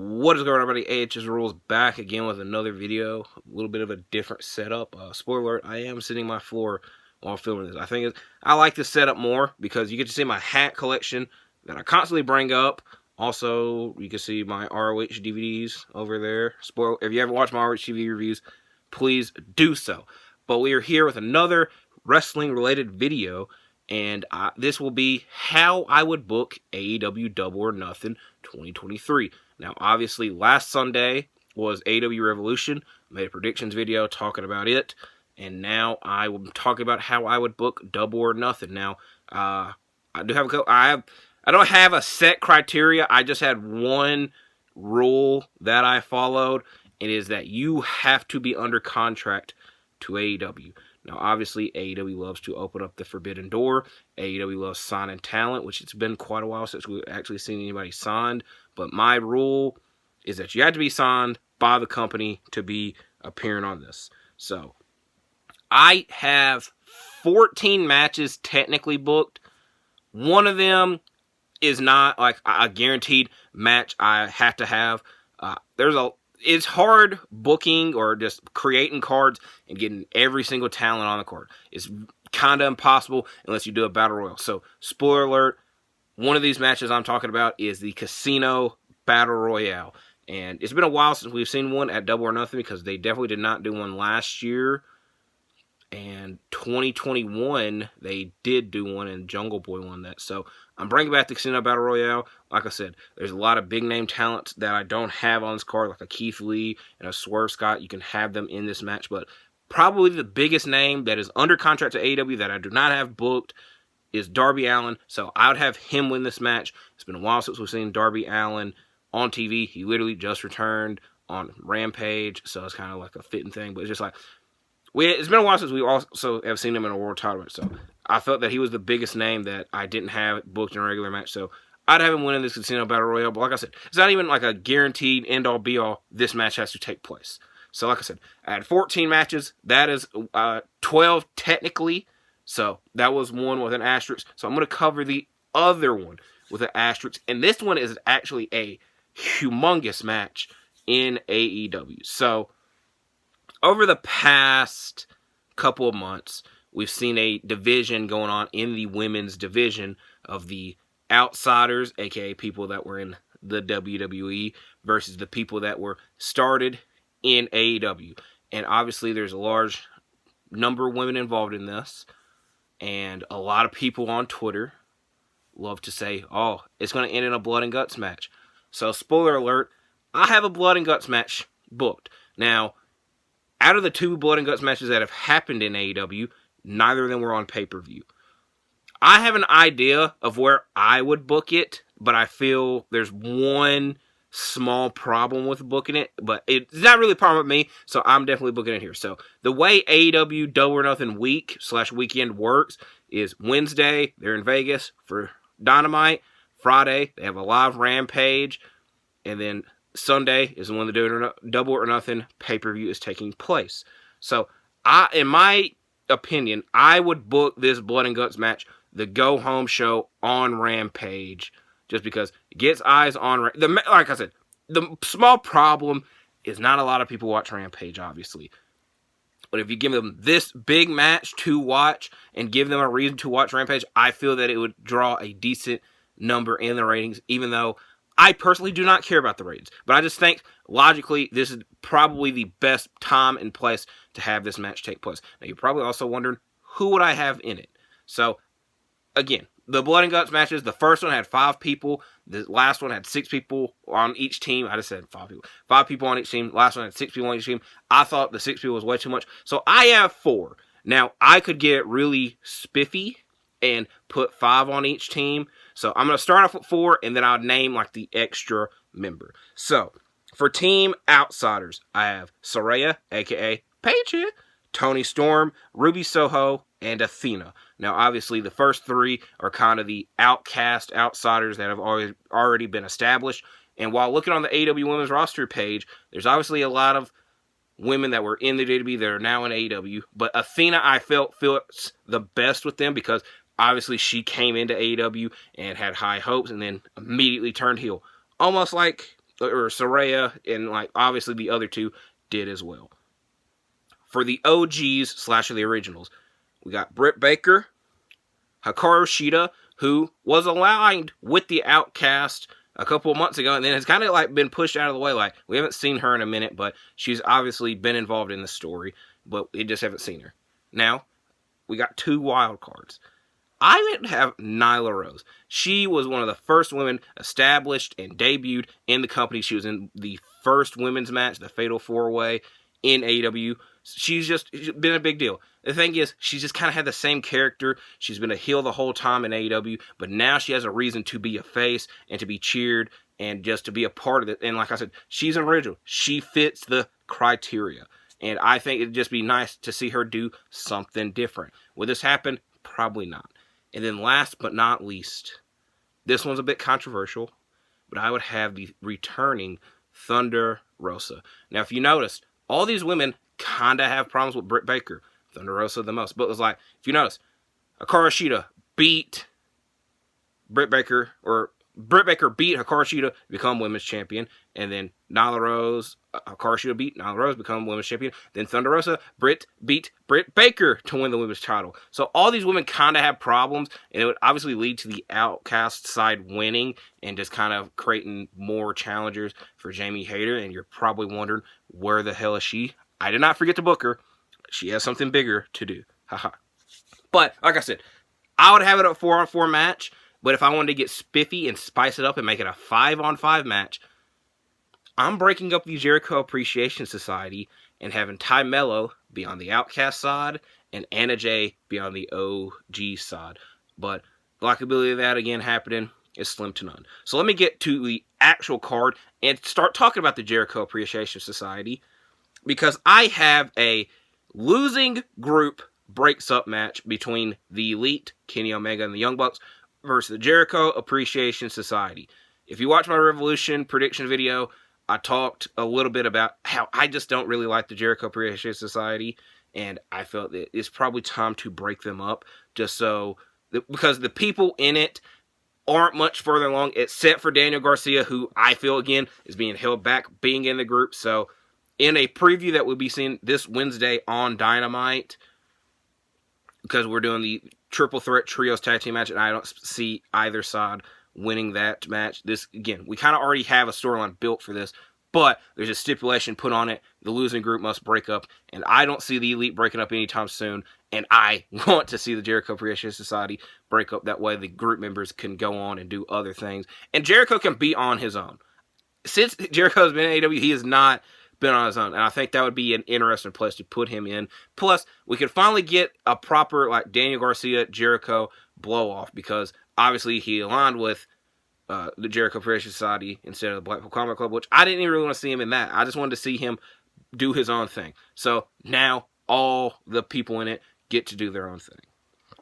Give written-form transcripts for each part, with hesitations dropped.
What is going on, everybody? AHS Rules back again with another video. A little bit of a different setup. Spoiler alert, I am sitting on my floor while filming this. I like this setup more because you get to see my hat collection that I constantly bring up. Also, you can see my ROH DVDs over there. Spoiler, if you haven't watched my ROH TV reviews, please do so. But we are here with another wrestling-related video, and this will be how I would book AEW Double or Nothing 2023. Now, obviously, last Sunday was AEW Revolution. I made a predictions video talking about it, and now I'm talking about how I would book Double or Nothing. Now, I don't have a set criteria. I just had one rule that I followed. It is that you have to be under contract to AEW. Now, obviously, AEW loves to open up the forbidden door. AEW loves signing talent, which it's been quite a while since we've actually seen anybody signed. But my rule is that you have to be signed by the company to be appearing on this. So, I have 14 matches technically booked. One of them is not like a guaranteed match I have to have. It's hard booking or just creating cards and getting every single talent on the card. It's kind of impossible unless you do a battle royal. So, spoiler alert, one of these matches I'm talking about is the Casino Battle Royale. And it's been a while since we've seen one at Double or Nothing because they definitely did not do one last year. And 2021, they did do one, and Jungle Boy won that. So, I'm bringing back the Casino Battle Royale. Like I said, there's a lot of big-name talents that I don't have on this card, like a Keith Lee and a Swerve Scott. You can have them in this match, but probably the biggest name that is under contract to AEW that I do not have booked is Darby Allin. So, I would have him win this match. It's been a while since we've seen Darby Allin on TV. He literally just returned on Rampage, so it's kind of like a fitting thing, but it's just like, it's been a while since we also have seen him in a world title match, so I felt that he was the biggest name that I didn't have booked in a regular match, so I'd have him winning this Casino Battle Royale, but like I said, it's not even like a guaranteed end-all, be-all, this match has to take place. So like I said, I had 14 matches, that is 12 technically, so that was one with an asterisk, so I'm going to cover the other one with an asterisk, and this one is actually a humongous match in AEW. So, over the past couple of months, we've seen a division going on in the women's division of the outsiders, aka people that were in the WWE, versus the people that were started in AEW. And obviously, there's a large number of women involved in this, and a lot of people on Twitter love to say, oh, it's going to end in a blood and guts match. So, spoiler alert, I have a blood and guts match booked. Now, out of the two blood and guts matches that have happened in AEW, neither of them were on pay-per-view. I have an idea of where I would book it, but I feel there's one small problem with booking it, but it's not really a problem with me, so I'm definitely booking it here. So, the way AEW Double or Nothing week/weekend works is Wednesday, they're in Vegas for Dynamite. Friday, they have a live Rampage, and then Sunday is when the Double or Nothing pay-per-view is taking place. So, in my opinion, I would book this Blood and Guts match, the go-home show on Rampage, just because it gets eyes on... Like I said, the small problem is not a lot of people watch Rampage, obviously. But if you give them this big match to watch and give them a reason to watch Rampage, I feel that it would draw a decent number in the ratings, even though I personally do not care about the ratings, but I just think, logically, this is probably the best time and place to have this match take place. Now, you're probably also wondering, who would I have in it? So, again, the Blood and Guts matches, the first one had 5 people, the last one had 6 people on each team. I just said 5 people. 5 people on each team, last one had 6 people on each team. I thought the 6 people was way too much, so I have 4. Now, I could get really spiffy and put 5 on each team. So I'm going to start off with 4, and then I'll name like the extra member. So for Team Outsiders, I have Saraya, a.k.a. Paige, Toni Storm, Ruby Soho, and Athena. Now, obviously, the first 3 are kind of the outcast outsiders that have already been established. And while looking on the AEW Women's roster page, there's obviously a lot of women that were in the WWE that are now in AEW. But Athena, I felt fits the best with them because obviously she came into AEW and had high hopes and then immediately turned heel. Almost like or Saraya, and like obviously the other two did as well. For the OGs slash the originals, we got Britt Baker, Hikaru Shida, who was aligned with the Outcast a couple of months ago, and then has kind of like been pushed out of the way. Like, we haven't seen her in a minute, but she's obviously been involved in the story, but we just haven't seen her. Now, we got 2 wild cards. I would have Nyla Rose. She was one of the first women established and debuted in the company. She was in the first women's match, the Fatal 4-Way in AEW. She's been a big deal. The thing is, she's just kind of had the same character. She's been a heel the whole time in AEW, but now she has a reason to be a face and to be cheered and just to be a part of it. And like I said, she's an original. She fits the criteria. And I think it'd just be nice to see her do something different. Will this happen? Probably not. And then last but not least, this one's a bit controversial, but I would have the returning Thunder Rosa. Now, if you notice, all these women kind of have problems with Britt Baker. Thunder Rosa the most. But it was like, if you notice, Hikaru Shida beat Britt Baker, or Britt Baker beat Hikaru Shida to become women's champion, and then Nyla Rose, Hikaru Shida beat Nyla Rose, become women's champion. Then Thunder Rosa, beat Britt Baker to win the women's title. So all these women kind of have problems, and it would obviously lead to the Outcast side winning and just kind of creating more challengers for Jamie Hayter. And you're probably wondering, where the hell is she? I did not forget to book her. She has something bigger to do. Haha. But, like I said, I would have it a 4-on-4 match. But if I wanted to get spiffy and spice it up and make it a 5-on-5 match, I'm breaking up the Jericho Appreciation Society and having Ty Mello be on the Outcast side and Anna Jay be on the OG side. But the likability of that again happening is slim to none. So let me get to the actual card and start talking about the Jericho Appreciation Society, because I have a losing group breaks up match between the Elite, Kenny Omega and the Young Bucks, versus the Jericho Appreciation Society. If you watch my Revolution prediction video, I talked a little bit about how I just don't really like the Jericho Appreciation Society, and I felt that it's probably time to break them up, just so, because the people in it aren't much further along, except for Daniel Garcia, who I feel, again, is being held back being in the group. So, in a preview that we'll be seeing this Wednesday on Dynamite, because we're doing the Triple Threat Trios Tag Team match, and I don't see either side winning that match. This, again, we kind of already have a storyline built for this, but there's a stipulation put on it. The losing group must break up, and I don't see the Elite breaking up anytime soon, and I want to see the Jericho Appreciation Society break up. That way the group members can go on and do other things, and Jericho can be on his own. Since Jericho's been in AEW, he has not been on his own, and I think that would be an interesting place to put him in. Plus, we could finally get a proper, like, Daniel Garcia, Jericho blow-off, because obviously he aligned with the Jericho Appreciation Society instead of the Blackpool Combat Club, which I didn't even really want to see him in that. I just wanted to see him do his own thing. So now all the people in it get to do their own thing.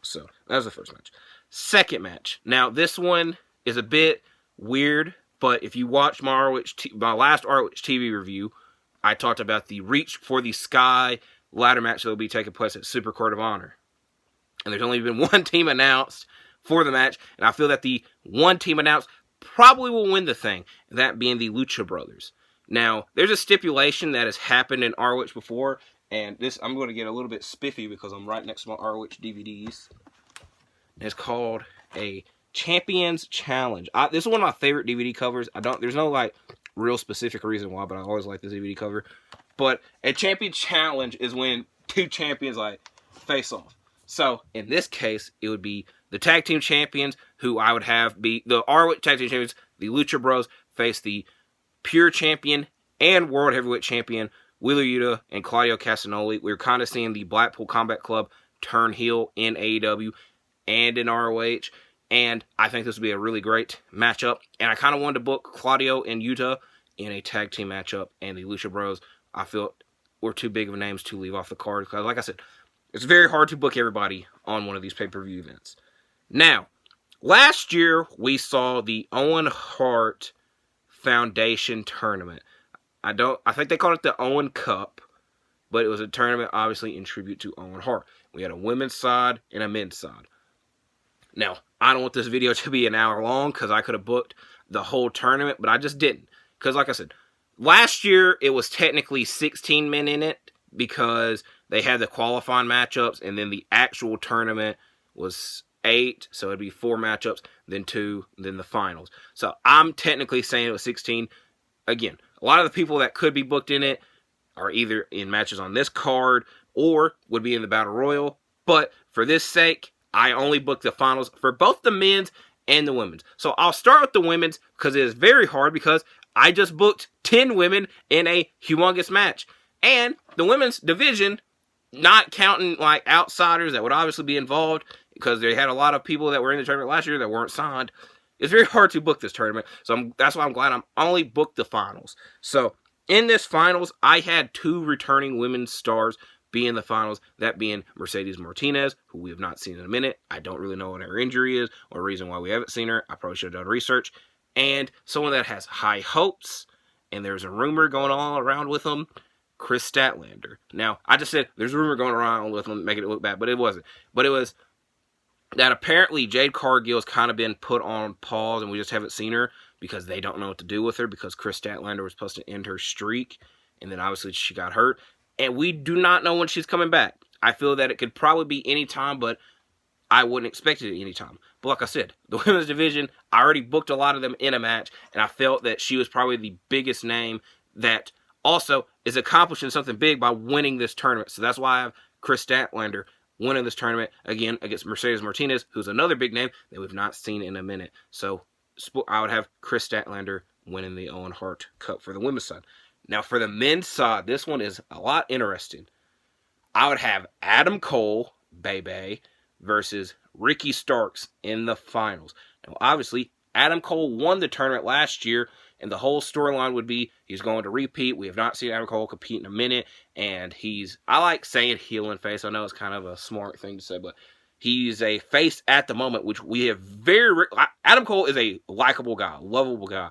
So that was the first match. Second match. Now this one is a bit weird, but if you watch my last ROH TV review, I talked about the Reach for the Sky ladder match that will be taking place at Super Court of Honor. And there's only been one team announced for the match, and I feel that the one team announced probably will win the thing, that being the Lucha Brothers. Now, there's a stipulation that has happened in ROH before, and this, I'm going to get a little bit spiffy because I'm right next to my ROH DVDs. It's called a Champions Challenge. This is one of my favorite DVD covers. There's no, like, real specific reason why, but I always like this DVD cover. But a Champions Challenge is when two champions, like, face off. So, in this case, it would be the tag team champions, who I would have be the ROH tag team champions, the Lucha Bros, face the Pure Champion and World Heavyweight Champion, Wheeler Yuta and Claudio Castagnoli. We're kind of seeing the Blackpool Combat Club turn heel in AEW and in ROH, and I think this would be a really great matchup. And I kind of wanted to book Claudio and Yuta in a tag team matchup, and the Lucha Bros, I feel, were too big of names to leave off the card, because like I said, it's very hard to book everybody on one of these pay-per-view events. Now, last year we saw the Owen Hart Foundation tournament. I think they called it the Owen Cup, but it was a tournament obviously in tribute to Owen Hart. We had a women's side and a men's side. Now, I don't want this video to be an hour long because I could have booked the whole tournament, but I just didn't. Because like I said, last year it was technically 16 men in it because they had the qualifying matchups, and then the actual tournament was 8, so it'd be 4 matchups, then 2, then the finals. So I'm technically saying it was 16. Again, a lot of the people that could be booked in it are either in matches on this card or would be in the Battle Royal. But for this sake, I only booked the finals for both the men's and the women's. So I'll start with the women's because it is very hard because I just booked 10 women in a humongous match. And the women's division, not counting like outsiders that would obviously be involved because they had a lot of people that were in the tournament last year that weren't signed. It's very hard to book this tournament. So that's why I'm glad I'm only booked the finals. So in this finals, I had 2 returning women's stars be in the finals, that being Mercedes Martinez, who we have not seen in a minute. I don't really know what her injury is or reason why we haven't seen her. I probably should have done research. And someone that has high hopes, and there's a rumor going all around with them, Chris Statlander. Now, I just said there's a rumor going around with them making it look bad, but it wasn't. But it was that apparently Jade Cargill's kind of been put on pause, and we just haven't seen her because they don't know what to do with her because Chris Statlander was supposed to end her streak, and then obviously she got hurt. And we do not know when she's coming back. I feel that it could probably be any time, but I wouldn't expect it at any time. But like I said, the women's division, I already booked a lot of them in a match, and I felt that she was probably the biggest name that also is accomplishing something big by winning this tournament. So that's why I have Chris Statlander winning this tournament, again, against Mercedes Martinez, who's another big name that we've not seen in a minute. So I would have Chris Statlander winning the Owen Hart Cup for the women's side. Now, for the men's side, this one is a lot interesting. I would have Adam Cole, Bebe, versus Ricky Starks in the finals. Now, obviously, Adam Cole won the tournament last year, and the whole storyline would be he's going to repeat. We have not seen Adam Cole compete in a minute, and I like saying heel and face. I know it's kind of a smart thing to say, but he's a face at the moment, which we have Adam Cole is a likable guy, lovable guy.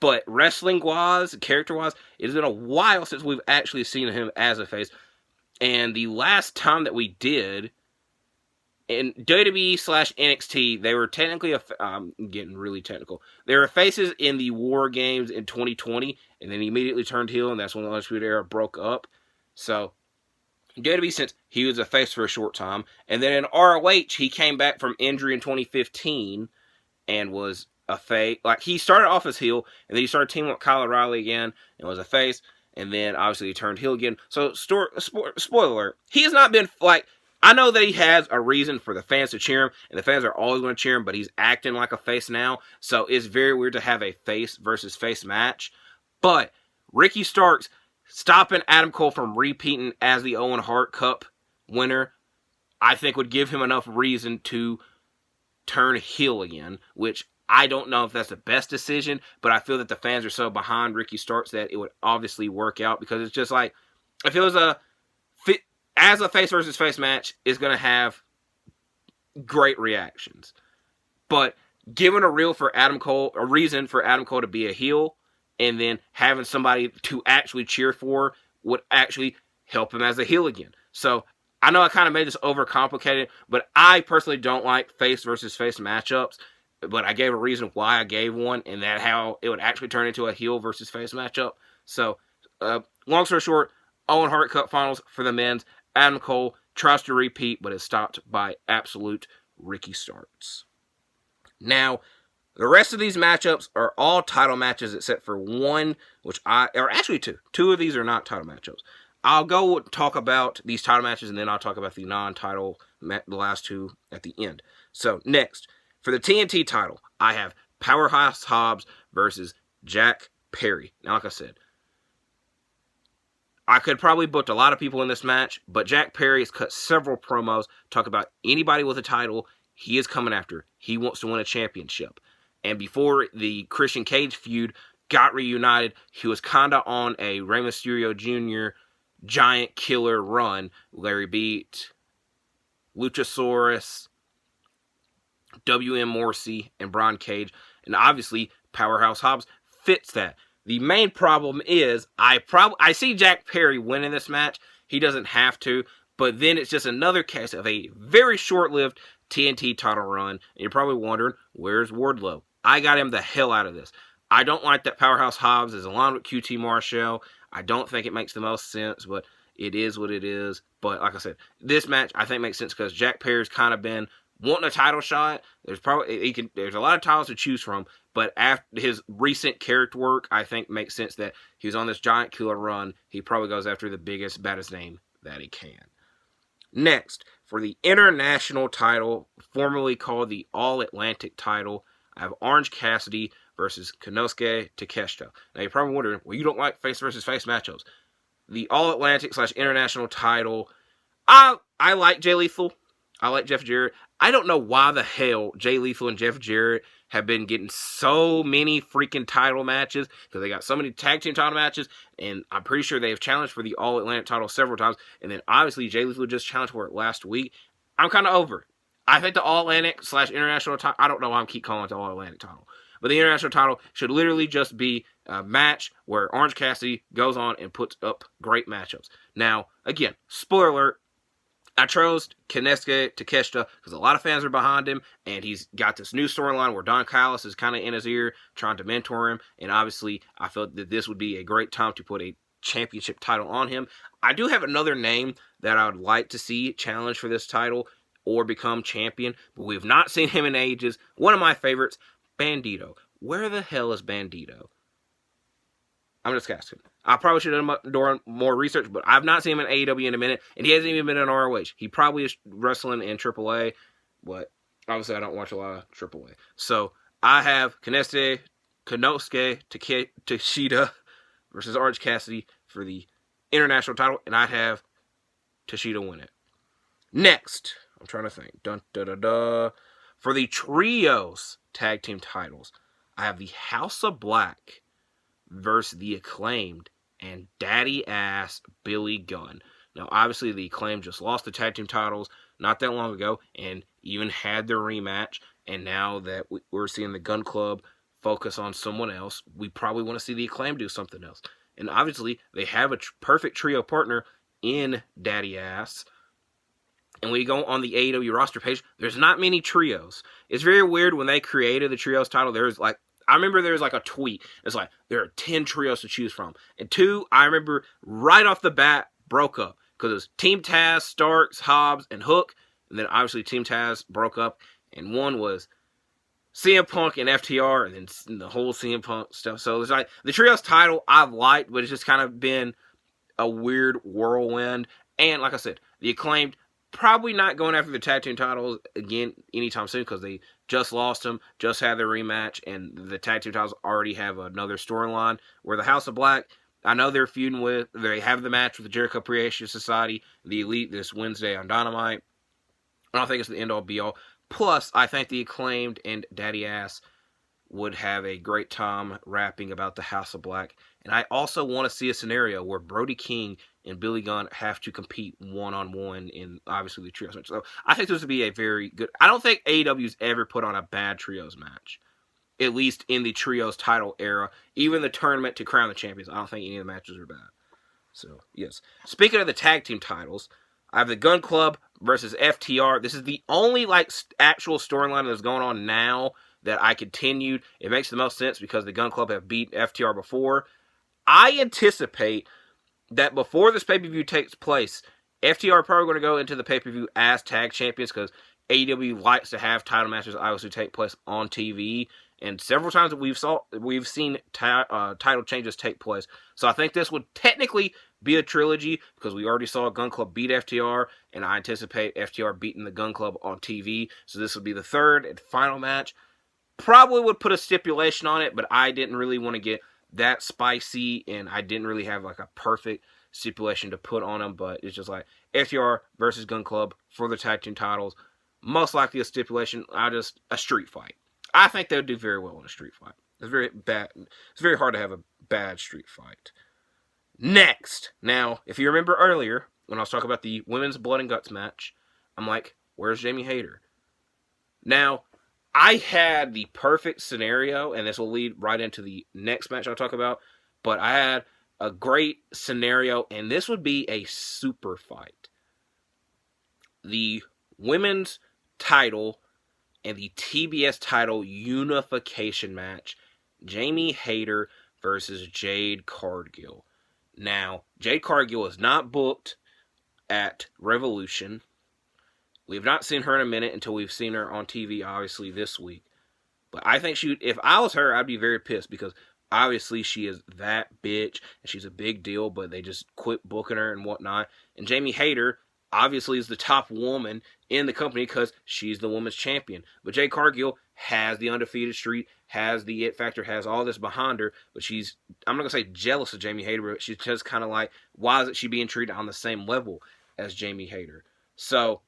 But wrestling-wise, character-wise, it has been a while since we've actually seen him as a face. And the last time that we did, in WWE/NXT, they were technically I'm getting really technical. They were faces in the War Games in 2020, and then he immediately turned heel, and that's when the Undisputed Era broke up. So, WWE, since he was a face for a short time, and then in ROH, he came back from injury in 2015 and was a face. Like, he started off as heel, and then he started teaming with Kyle O'Reilly again, and was a face, and then obviously he turned heel again. So, spoiler alert, he has not been, like, I know that he has a reason for the fans to cheer him, and the fans are always going to cheer him, but he's acting like a face now, so it's very weird to have a face versus face match. But Ricky Starks stopping Adam Cole from repeating as the Owen Hart Cup winner, I think would give him enough reason to turn heel again, which I don't know if that's the best decision, but I feel that the fans are so behind Ricky Starks that it would obviously work out, because it's just like, if it was as a face versus face match, it's going to have great reactions. But giving a reason for Adam Cole to be a heel, and then having somebody to actually cheer for would actually help him as a heel again. So, I know I kind of made this overcomplicated, but I personally don't like face versus face matchups. But I gave a reason why I gave one, and that how it would actually turn into a heel versus face matchup. So, long story short, Owen Hart Cup Finals for the men's. Adam Cole tries to repeat, but is stopped by absolute Ricky Starks. Now, the rest of these matchups are all title matches except for one, or actually two. Two of these are not title matchups. I'll go talk about these title matches, and then I'll talk about the non-title, the last two at the end. So, next, for the TNT title, I have Powerhouse Hobbs versus Jack Perry. Now, like I said, I could probably booked a lot of people in this match, but Jack Perry has cut several promos, talk about anybody with a title he is coming after. He wants to win a championship. And before the Christian Cage feud got reunited, he was kind of on a Rey Mysterio Jr. giant killer run, where he beat Luchasaurus, WM Morrissey, and Brian Cage. And obviously, Powerhouse Hobbs fits that. The main problem is, I see Jack Perry winning this match. He doesn't have to, but then it's just another case of a very short-lived TNT title run. And you're probably wondering, where's Wardlow? I got him the hell out of this. I don't like that Powerhouse Hobbs is aligned with QT Marshall. I don't think it makes the most sense, but it is what it is. But like I said, this match I think makes sense because Jack Perry's kind of been wanting a title shot. There's a lot of titles to choose from, but after his recent character work, I think makes sense that he was on this giant killer run. He probably goes after the biggest, baddest name that he can. Next, for the international title, formerly called the All Atlantic title, I have Orange Cassidy versus Konosuke Takeshita. Now you're probably wondering, well, you don't like face versus face matchups. The All Atlantic / international title, I like Jay Lethal. I like Jeff Jarrett. I don't know why the hell Jay Lethal and Jeff Jarrett have been getting so many freaking title matches, because they got so many tag team title matches, and I'm pretty sure they have challenged for the All Atlantic title several times, and then obviously Jay Lethal just challenged for it last week. I'm kind of over it. I think the All Atlantic / international title, I don't know why I keep calling it the All Atlantic title, but the international title should literally just be a match where Orange Cassidy goes on and puts up great matchups. Now, again, spoiler alert, I chose Konosuke Takeshita because a lot of fans are behind him, and he's got this new storyline where Don Callis is kind of in his ear trying to mentor him, and obviously I felt that this would be a great time to put a championship title on him. I do have another name that I would like to see challenge for this title or become champion, but we have not seen him in ages. One of my favorites, Bandito. Where the hell is Bandito? I'm just asking. I probably should have done more research, but I've not seen him in AEW in a minute, and he hasn't even been in ROH. He probably is wrestling in AAA, but obviously I don't watch a lot of AAA. So I have Konosuke Takeshita versus Orange Cassidy for the international title, and I'd have Takeshita win it. Next, I'm trying to think. For the trios tag team titles, I have the House of Black versus the Acclaimed and daddy ass Billy Gunn. Now, obviously, the Acclaimed just lost the tag team titles not that long ago and even had their rematch. And now that we're seeing the Gun Club focus on someone else, we probably want to see the Acclaimed do something else. And obviously, they have a perfect trio partner in daddy ass. And when you go on the AEW roster page, there's not many trios. It's very weird when they created the trios title. There's like, I remember there was like a tweet. It's like, there are 10 trios to choose from. And 2, I remember right off the bat, broke up. Because it was Team Taz, Starks, Hobbs, and Hook. And then obviously Team Taz broke up. And 1 was CM Punk and FTR. And then the whole CM Punk stuff. So it's like, the trios title I've liked, but it's just kind of been a weird whirlwind. And like I said, the Acclaimed, probably not going after the tag team titles again anytime soon because they just lost them, just had their rematch, and the tag team titles already have another storyline. Where the House of Black, I know they're feuding with, they have the match with the Jericho Appreciation Society, the Elite, this Wednesday on Dynamite. I don't think it's the end all be all. Plus, I think the Acclaimed and Daddy Ass would have a great time rapping about the House of Black. And I also want to see a scenario where Brody King and Billy Gunn have to compete one-on-one in, obviously, the trios match. So I think this would be a very good... I don't think AEW's ever put on a bad trios match, at least in the trios title era. Even the tournament to crown the champions, I don't think any of the matches are bad. So, yes. Speaking of the tag team titles, I have the Gun Club versus FTR. This is the only, actual storyline that's going on now that I continued. It makes the most sense because the Gun Club have beat FTR before. I anticipate that before this pay-per-view takes place, FTR are probably going to go into the pay-per-view as tag champions because AEW likes to have title matches obviously take place on TV. And several times we've seen title changes take place. So I think this would technically be a trilogy because we already saw Gun Club beat FTR, and I anticipate FTR beating the Gun Club on TV. So this would be the third and final match. Probably would put a stipulation on it, but I didn't really want to get that spicy, and I didn't really have a perfect stipulation to put on them. But it's just like FTR versus Gun Club for the tag team titles. Most likely a stipulation. A street fight. I think they would do very well in a street fight. It's very bad. It's very hard to have a bad street fight. Next, now, if you remember earlier when I was talking about the women's blood and guts match, I'm like, where's Jamie Hayter? Now, I had the perfect scenario, and this will lead right into the next match I'll talk about, but I had a great scenario, and this would be a super fight. The women's title and the TBS title unification match Jamie Hayter versus Jade Cargill. Now, Jade Cargill is not booked at Revolution. We've not seen her in a minute until we've seen her on TV, obviously, this week. But I think if I was her, I'd be very pissed because obviously she is that bitch and she's a big deal, but they just quit booking her and whatnot. And Jamie Hayter obviously is the top woman in the company because she's the women's champion. But Jade Cargill has the undefeated streak, has the it factor, has all this behind her. But I'm not going to say jealous of Jamie Hayter, but she's just kind of like, why isn't she being treated on the same level as Jamie Hayter? So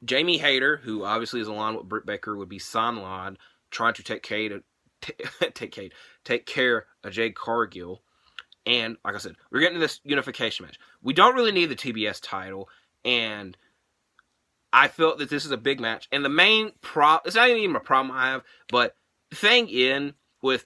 Jamie Hayter, who obviously is aligned with Britt Baker, would be sidelined trying to take care of Jade Cargill. And like I said, we're getting to this unification match. We don't really need the TBS title, and I felt that this is a big match. And the main it's not even a problem I have, but the thing with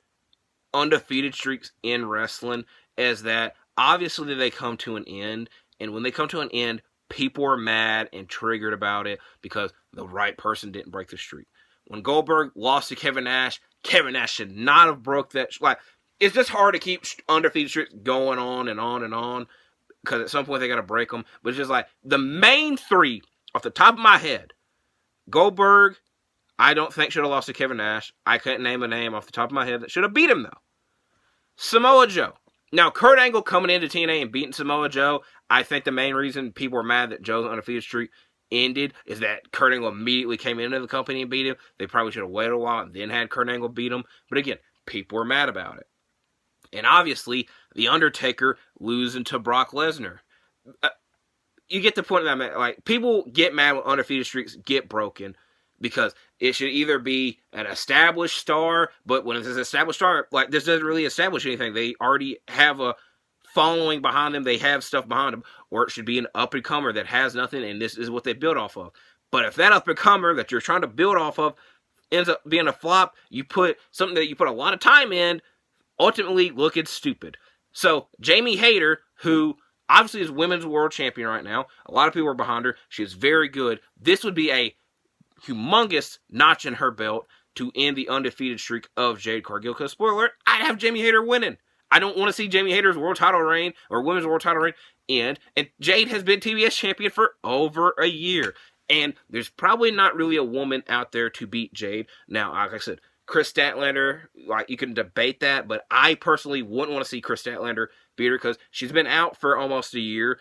undefeated streaks in wrestling is that obviously they come to an end, and when they come to an end, people are mad and triggered about it because the right person didn't break the streak. When Goldberg lost to Kevin Nash should not have broke that. It's just hard to keep undefeated streaks going on and on and on because at some point they got to break them. But it's just like the main three off the top of my head. Goldberg, I don't think should have lost to Kevin Nash. I couldn't name a name off the top of my head that should have beat him, though. Samoa Joe. Now, Kurt Angle coming into TNA and beating Samoa Joe, I think the main reason people were mad that Joe's undefeated streak ended is that Kurt Angle immediately came into the company and beat him. They probably should have waited a while and then had Kurt Angle beat him. But again, people were mad about it. And obviously, The Undertaker losing to Brock Lesnar. You get the point of that. Like, people get mad when undefeated streaks get broken because it should either be an established star, but when it's an established star, like, this doesn't really establish anything. They already have a following behind them. They have stuff behind them. Or it should be an up-and-comer that has nothing, and this is what they build off of. But if that up-and-comer that you're trying to build off of ends up being a flop, you put something that you put a lot of time in, ultimately looking stupid. So, Jamie Hayter, who obviously is women's world champion right now, a lot of people are behind her. She is very good. This would be a humongous notch in her belt to end the undefeated streak of Jade Cargill. Because, spoiler alert, I'd have Jamie Hayter winning. I don't want to see Jamie Hayter's world title reign or women's world title reign end. And Jade has been TBS champion for over a year. And there's probably not really a woman out there to beat Jade. Now, like I said, Chris Statlander, like, you can debate that, but I personally wouldn't want to see Chris Statlander beat her because she's been out for almost a year.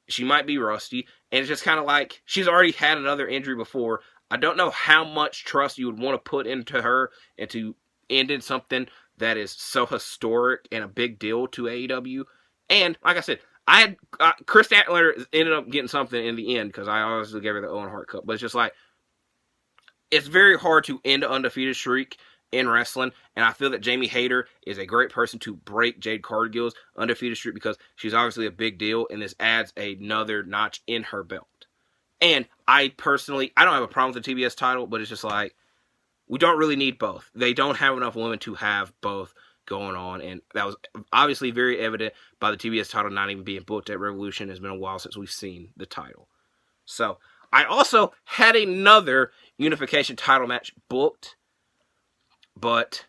She might be rusty, and it's just kind of like she's already had another injury before. I don't know how much trust you would want to put into her and to end in something that is so historic and a big deal to AEW. And like I said, I had Chris Statlander ended up getting something in the end because I obviously gave her the Owen Hart Cup, but it's just like it's very hard to end an undefeated streak in wrestling, and I feel that Jamie Hayter is a great person to break Jade Cargill's undefeated streak because she's obviously a big deal, and this adds another notch in her belt. And I don't have a problem with the TBS title, but it's just like, we don't really need both. They don't have enough women to have both going on, and that was obviously very evident by the TBS title not even being booked at Revolution. It's been a while since we've seen the title. So, I also had another unification title match booked, but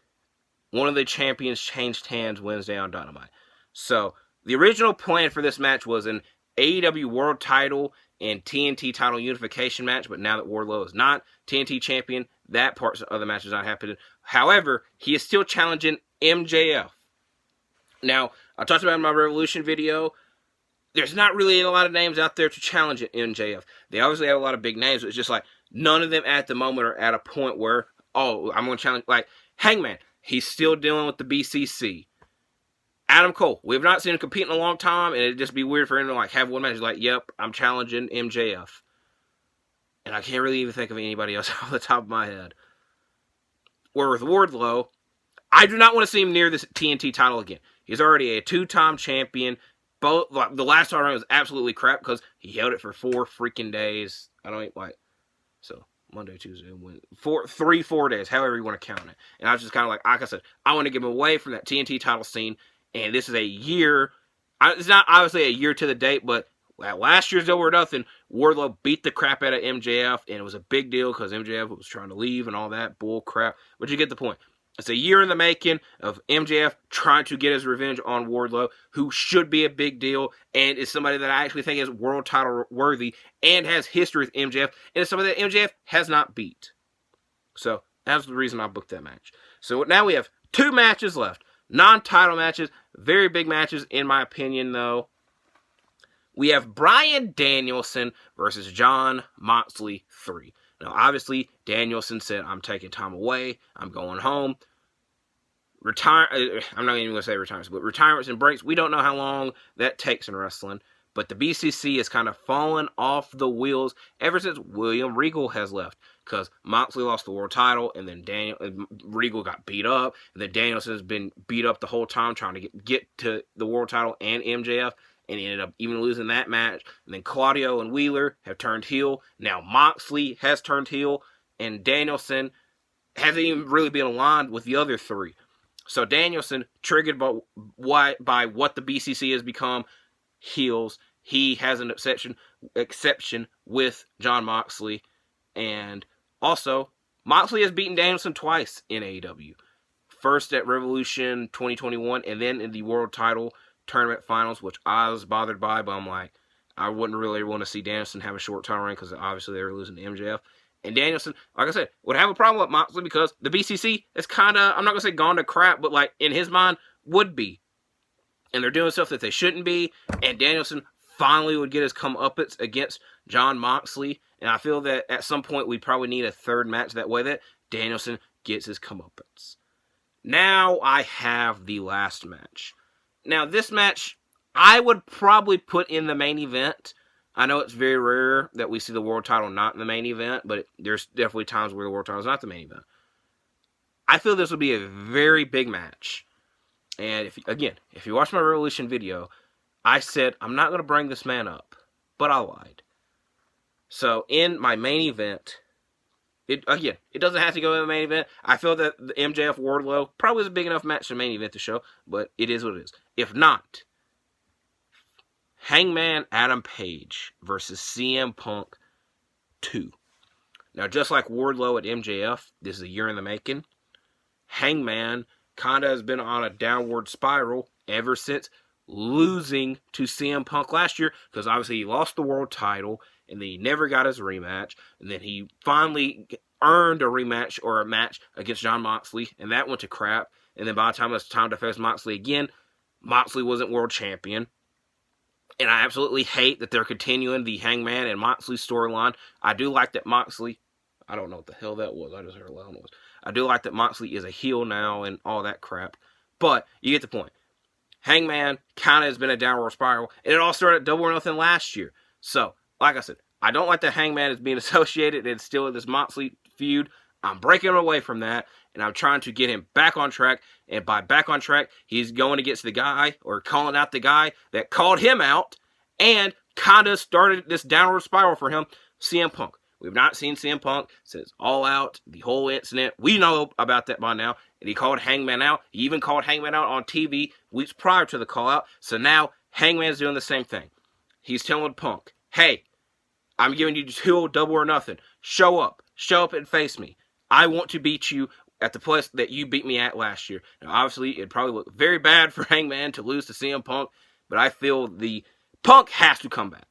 one of the champions changed hands Wednesday on Dynamite. So, the original plan for this match was an AEW World title and TNT title unification match, but now that Wardlow is not TNT champion, that part of the match is not happening. However, he is still challenging MJF. Now, I talked about in my Revolution video, there's not really a lot of names out there to challenge MJF. They obviously have a lot of big names, but it's just like, none of them at the moment are at a point where, oh, I'm going to challenge, like, Hangman, he's still dealing with the BCC. Adam Cole, we have not seen him compete in a long time, and it'd just be weird for him to like have one match. He's like, yep, I'm challenging MJF. And I can't really even think of anybody else off the top of my head. Where with Wardlow, I do not want to see him near this TNT title again. He's already a 2-time champion. Both the last time was absolutely crap because he held it for 4 freaking days. I don't even like so Monday, Tuesday, Wednesday, 4 days, however you want to count it. And I was just kind of like I said, I want to get him away from that TNT title scene. And this is a year. It's not obviously a year to the date, but last year's Double or Nothing, Wardlow beat the crap out of MJF, and it was a big deal because MJF was trying to leave and all that bull crap. But you get the point. It's a year in the making of MJF trying to get his revenge on Wardlow, who should be a big deal and is somebody that I actually think is world title worthy and has history with MJF, and is somebody that MJF has not beat. So that's the reason I booked that match. So now we have 2 matches left. Non-title matches. Very big matches in my opinion, though. We have Bryan Danielson versus Jon Moxley 3. Now, obviously, Danielson said, I'm taking time away. I'm going home. I'm not even going to say retirements, but retirements and breaks. We don't know how long that takes in wrestling. But the BCC has kind of fallen off the wheels ever since William Regal has left. Because Moxley lost the world title, and then Regal got beat up. And then Danielson has been beat up the whole time trying to get to the world title and MJF. And he ended up even losing that match. And then Claudio and Wheeler have turned heel. Now Moxley has turned heel. And Danielson hasn't even really been aligned with the other 3. So Danielson, triggered by what the BCC has become, heels. He has an exception with Jon Moxley. And also, Moxley has beaten Danielson twice in AEW. First at Revolution 2021, and then in the World Title Tournament Finals, which I was bothered by, but I'm like, I wouldn't really want to see Danielson have a short title reign because obviously they were losing to MJF. And Danielson, like I said, would have a problem with Moxley because the BCC is kind of, I'm not going to say gone to crap, but like in his mind, would be. And they're doing stuff that they shouldn't be. And Danielson finally would get his comeuppance against Jon Moxley. And I feel that at some point we probably need a 3rd match that way that Danielson gets his comeuppance. Now I have the last match. Now this match, I would probably put in the main event. I know it's very rare that we see the world title not in the main event, but there's definitely times where the world title is not the main event. I feel this would be a very big match. And if you watch my Revolution video, I said I'm not going to bring this man up, but I lied. So in my main event, it doesn't have to go in the main event. I feel that the MJF Wardlow probably is a big enough match to main event the show, but it is what it is. If not, Hangman Adam Page versus CM Punk 2. Now, just like Wardlow at MJF, this is a year in the making. Hangman kind of has been on a downward spiral ever since losing to CM Punk last year, because obviously he lost the world title, and then he never got his rematch, and then he finally earned a rematch or a match against Jon Moxley, and that went to crap. And then by the time it was time to face Moxley again, Moxley wasn't world champion. And I absolutely hate that they're continuing the Hangman and Moxley storyline. I do like that Moxley, I don't know what the hell that was. I just heard a loud noise. I do like that Moxley is a heel now and all that crap. But you get the point. Hangman kind of has been a downward spiral. And it all started at Double or Nothing last year. So, like I said, I don't like that Hangman is being associated and still in this Moxley feud. I'm breaking away from that. And I'm trying to get him back on track. And by back on track, he's going against the guy, or calling out the guy that called him out and kind of started this downward spiral for him, CM Punk. We've not seen CM Punk since All Out, the whole incident. We know about that by now. And he called Hangman out. He even called Hangman out on TV weeks prior to the call out. So now Hangman's doing the same thing. He's telling Punk, hey, I'm giving you 2 Double or Nothing. Show up. Show up and face me. I want to beat you at the place that you beat me at last year. Now, obviously, it'd probably look very bad for Hangman to lose to CM Punk, but I feel the Punk has to come back.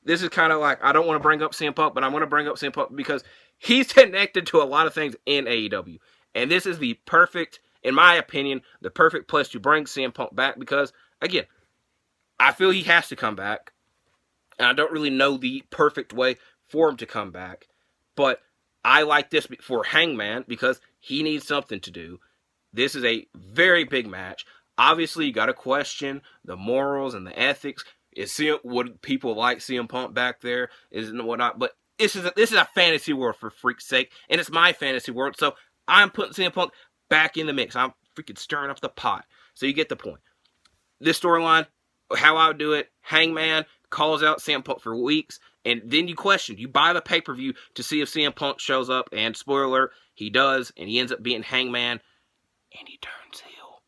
This is kind of like, I don't want to bring up CM Punk, but I'm going to bring up CM Punk because he's connected to a lot of things in AEW. And this is the perfect, in my opinion, the perfect place to bring CM Punk back because, again, I feel he has to come back. And I don't really know the perfect way for him to come back. But I like this for Hangman because he needs something to do. This is a very big match. Obviously, you got to question the morals and the ethics. Would people like CM Punk back there? Is and whatnot? But this is a fantasy world for freak's sake, and it's my fantasy world. So I'm putting CM Punk back in the mix. I'm freaking stirring up the pot. So you get the point. This storyline, how I would do it: Hangman calls out CM Punk for weeks, and then you question. You buy the pay-per-view to see if CM Punk shows up, and spoiler alert, he does, and he ends up being Hangman, and he turns heel.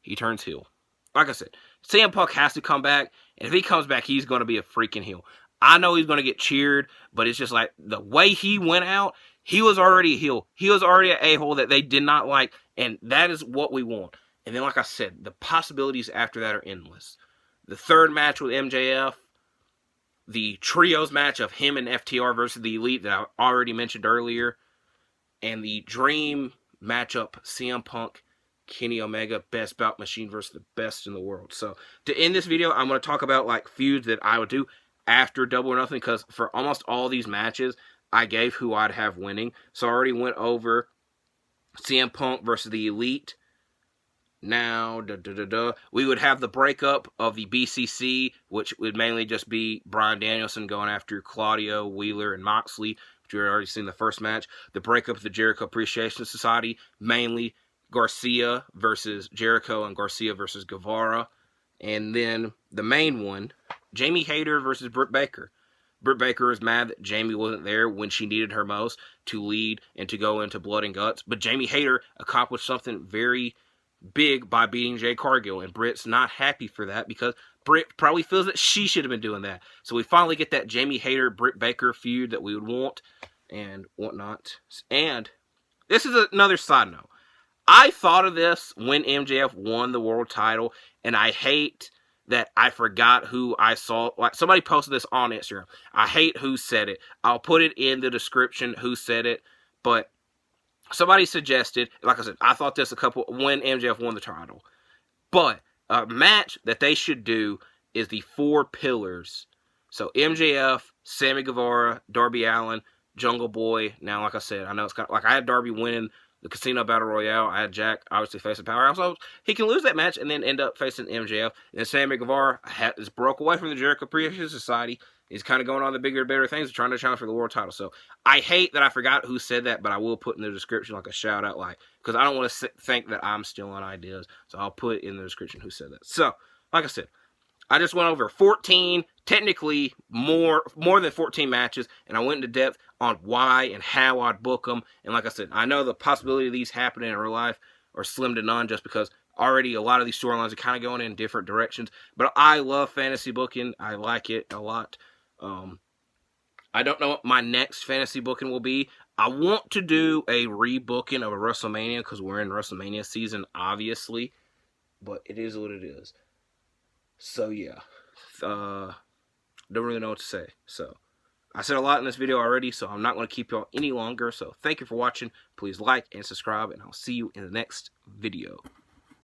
He turns heel. Like I said, CM Punk has to come back, and if he comes back, he's going to be a freaking heel. I know he's going to get cheered, but it's just like the way he went out, He was already a heel. He was already an a-hole that they did not like, and that is what we want. And then, like I said, the possibilities after that are endless. The third match with MJF, the trios match of him and FTR versus the Elite that I already mentioned earlier, and the dream matchup, CM Punk, Kenny Omega, best bout machine versus the best in the world. So to end this video, I'm going to talk about like feuds that I would do after Double or Nothing, because for almost all these matches, I gave who I'd have winning. So I already went over CM Punk versus the Elite. Now, we would have the breakup of the BCC, which would mainly just be Bryan Danielson going after Claudio, Wheeler, and Moxley, which we already seen the first match. The breakup of the Jericho Appreciation Society, mainly Garcia versus Jericho and Garcia versus Guevara. And then the main one, Jamie Hayter versus Britt Baker. Britt Baker is mad that Jamie wasn't there when she needed her most to lead and to go into Blood and Guts. But Jamie Hayter accomplished something very big by beating Jade Cargill, and Britt's not happy for that because Britt probably feels that she should have been doing that. So we finally get that Jamie Hayter Britt Baker feud that we would want and whatnot. And this is another side note. I thought of this when MJF won the world title, and I hate that I forgot who I saw. Like, somebody posted this on Instagram. I hate who said it. I'll put it in the description who said it, but somebody suggested, like I said, I thought this when MJF won the title. But a match that they should do is the 4 pillars. So MJF, Sammy Guevara, Darby Allin, Jungle Boy. Now, like I said, I know it's kind of like I had Darby winning the Casino Battle Royale. I had Jack obviously facing Powerhouse. So he can lose that match and then end up facing MJF. And Sammy Guevara is broke away from the Jericho Appreciation Society. He's kind of going on the bigger and better things, trying to challenge for the world title. So I hate that I forgot who said that, but I will put in the description like a shout out, like, because I don't want to think that I'm stealing ideas. So I'll put in the description who said that. So, like I said, I just went over 14, technically more than 14 matches, and I went into depth on why and how I'd book them. And like I said, I know the possibility of these happening in real life are slim to none, just because already a lot of these storylines are kind of going in different directions. But I love fantasy booking. I like it a lot. I don't know what my next fantasy booking will be. I want to do a rebooking of a WrestleMania because we're in WrestleMania season, obviously. But it is what it is. So, yeah. Don't really know what to say. So, I said a lot in this video already, so I'm not going to keep y'all any longer. So, thank you for watching. Please like and subscribe, and I'll see you in the next video.